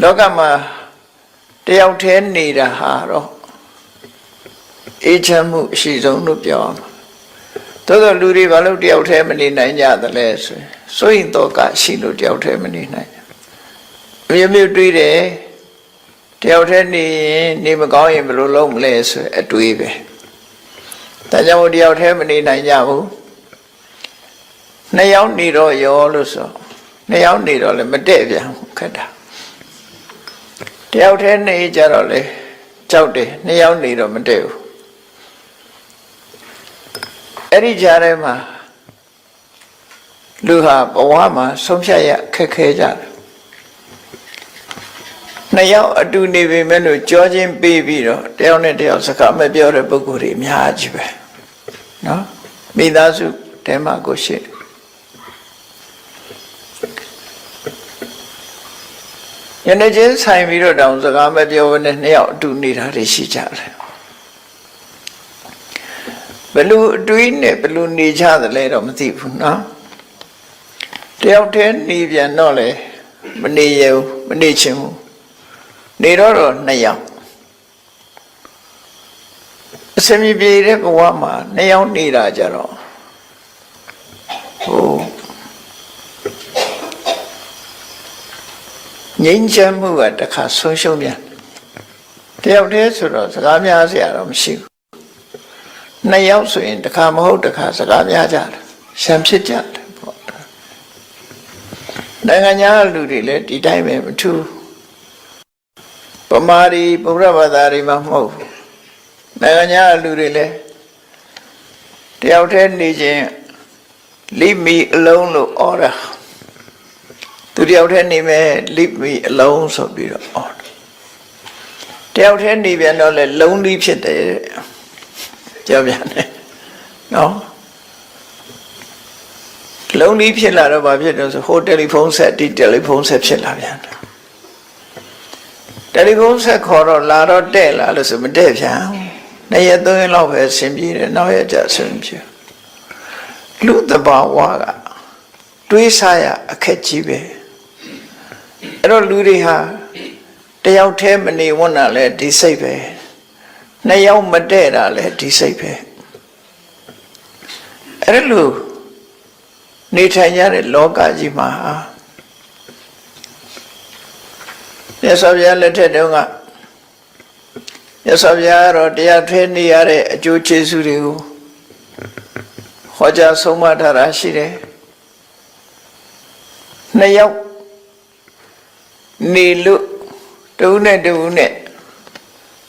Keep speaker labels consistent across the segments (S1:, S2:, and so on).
S1: လောကမှာတယောက်တည်းနေတာဟာတော့အေးချမ်းမှုအရှိဆုံးလို့ပြောအောင်သို့သောလူတွေဘာလို့တယောက်တည်းမနေနိုင်ကြသလဲဆိုရင်စိုးရင်တော့ကရှိလို့တယောက်တည်းမနေနိုင်ဘူးမြို့တွေးတယ်တယောက်တည်းနေရင်နေမကောင်းရင်ဘယ်လိုလုပ်မလဲဆိုအတွေးပဲဒါကြောင့်တယောက်တည်းမနေနိုင်ကြဘူးနှစ်ယောက်နေတော့ရောလို့ဆိုနှစ်ယောက်နေတော့လည်းမတည့်ပြန်ခက်တာတယောက်တည်းနေကြတော့လေကြောက်တယ်နှစ်ယောက်နေတော့မတည့်ဘူးအဲ့ဒီကြားထဲမှာလူဟာဘဝမှာဆုံးဖြတ်ရခက်ခဲကြတယ်နှစ်ယောက်အတူနေပေမဲ့လို့ကြောချင်းပေးပြီးတော့တယောက်နဲ့တယောက်စကားမပြောတဲ့ပုဂ္ဂိုလ်တွေအများကြီးပဲနော်မိသားစုတဲမှာကိုရှိယနေ့ချင်းဆိုင်ပြီးတော့တောင်စကားမပြောဘဲနဲ့နှစ်ယောက်အတူနေတာတွေရှိကြတယ်ဘယ်လိုအတွေးနဲ့ဘယ်လိုနေကြသလဲတော့မသိဘူးနော်တယောက်တည်းနေပြန်တော့လေမနေရဘူးမနေချင်ဘူးနေတော့နှစ်ယောက်အစမြပြေတဲ့ဘဝမှာနှစ်ယောက်နေတာကြတော့ဟိုငြိမ်းချမ်းမှုကတစ်ခါဆုံးရှုံးပြန်တယောက်တည်းဆိုတော့စကားများစရာတော့မရှိဘူးနှစ်ယောက်ဆိုရင်တစ်ခါမဟုတ်တစ်ခါစကားများကြတယ်ရှမ်းဖြစ်ကြတယ်ပေါ့နိုင်ငံခြားလူတွေလည်းဒီတိုင်းပဲမထူးပမာရီဗုဒ္ဓဘာသာတွေမှာမဟုတ်နိုင်ငံခြားလူတွေလည်းတယောက်တည်းနေခြင်းleave me alone လို့ဩတာသူတယောက်တည်းနေမဲ့ leave me alone ဆိုပြီးတော့ဩတယောက်တည်းနေပြန်တော့လေလုံးလေးဖြစ်တယ်ကြောက်ပြန်တယ်နော်လုံးလေးဖြစ်လာတော့ဘာဖြစ်တော့ဆိုဟိုတယ်လီဖုန်းဆက်ဒီတယ်လီဖုန်းဆက်ဖြစ်လာပြန်တယ်တယ်လီဖုန်းဆက်ခေါ်တော့လာတော့တဲ့လာလို့ဆိုမတဲ့ပြန်နှစ်ရက်သုံးရက်လောက်ပဲဆင်ပြေတယ်နောက်ရက်ကျဆင်ပြေလူတဘာဝကတွေးစားရအခက်ကြီးပဲအဲ့တော့လူတွေဟာတယောက်တည်းမနေဝန်းတာလဲဒီစိတ်ပဲနှစ်ယောက်မတည့်တာလဲဒီစိတ်ပဲအဲ့လိုနေထိုင်ကြတဲ့လောကကြီးမှာမြတ်စွာဘုရားလက်ထက်တုန်းကမြတ်စွာဘုရားတော့တရားထွေးနေရတဲ့အကျိုးကျေးဇူးတွေကိုဟောကြားဆုံးမထားတာရှိတယ်နှစ်ယောက်နေလို့တူနဲ့တူနဲ့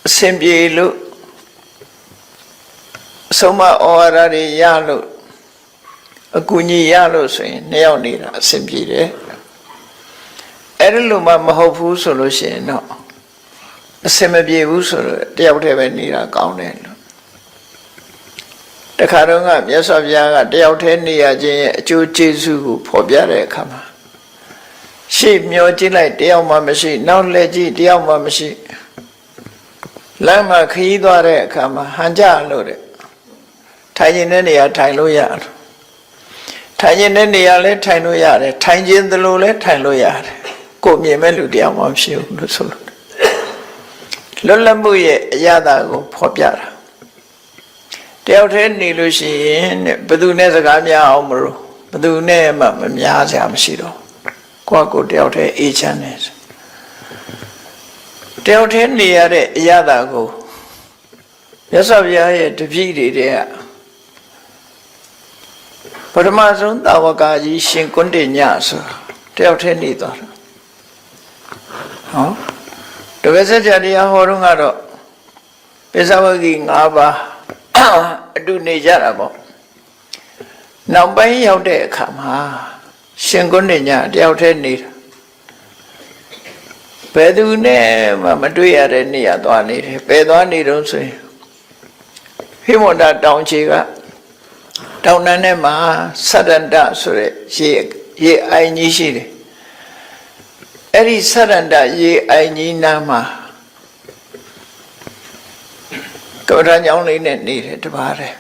S1: အစဉ်ပြေလို့ဆုံးမဩဝါဒတွေရလို့အကူအညီရလို့ဆိုရင်နှစ်ယောက်နေတာအစဉ်ပြေတယ်အဲ့ဒီလိုမှမဟုတ်ဘူးဆိုလို့ရှိရင်တော့အစဉ်မပြေဘူးဆိုတော့တယောက်တည်းပဲနေတာကောင်းတယ်လို့တခါတော့ကမြတ်စွာဘုရားကတယောက်တည်းနေရခြင်းရဲ့အကျိုးကျေးဇူးကိုဖော်ပြတဲ့အခါမှာရှေ့မျောကြည့်လိုက်တယောက်မှမရှိနောက်လှည့်ကြည့်တယောက်မှမရှိလမ်းမှာခရီးသွားတဲ့အခါမှာဟန်ကြလို့တဲ့ထိုင်ခြင်းတဲ့နေရာထိုင်လို့ရတယ်ထိုင်ခြင်းတဲ့နေရာလည်းထိုင်လို့ရတယ်ထိုင်ခြင်းသလိုလည်းထိုင်လို့ရတယ်ကိုမြင်မဲ့လူတယောက်မှမရှိဘူးလို့ဆိုလို့လွတ်လပ်မှုရဲ့အရာတာကိုဖော်ပြတာတယောက်တည်းနေလို့ရှိရင်ဘယ်သူနဲ့စကားများအောင်မလို့ဘယ်သူနဲ့မှမများစရာမရှိတော့ကိုတယောက်တည်းအေးချမ်းနေတယောက်တည်းနေရတဲ့အရာတာကိုမြတ်စွာဘုရားရဲ့တပည့်တွေတဲ့ပထမဆုံးတာဝကကြီးရှင်ကွန်းတင်ညဆိုတယောက်တည်းနေသွားတာဟောတပည့်ဆက်ကြတရားဟောတော့ကတော့ပိဿဝဂီ၅ပါးအတူနေကြတာပေါ့နောက်ပိုင်းရောက်တဲ့အခါမှာရှင်ကွန်းတင်ညတယောက်တည်းနေတာဘယ်သူနဲ့မှမတွေ့ရတဲ့နေရာသွားနေတယ်ဘယ်သွားနေတော့ဆိုရင်ဟိမန္တတောင်ချေကတောင်တန်းထဲမှာသတ္တန္တဆိုတဲ့ရေအိုင်ကြီးရှိတယ်အဲ့ဒီသတ္တန္တရေအိုင်ကြီးနားမှာကမ္ဘာညောင်းလေးနဲ့နေတယ်တပါးတယ်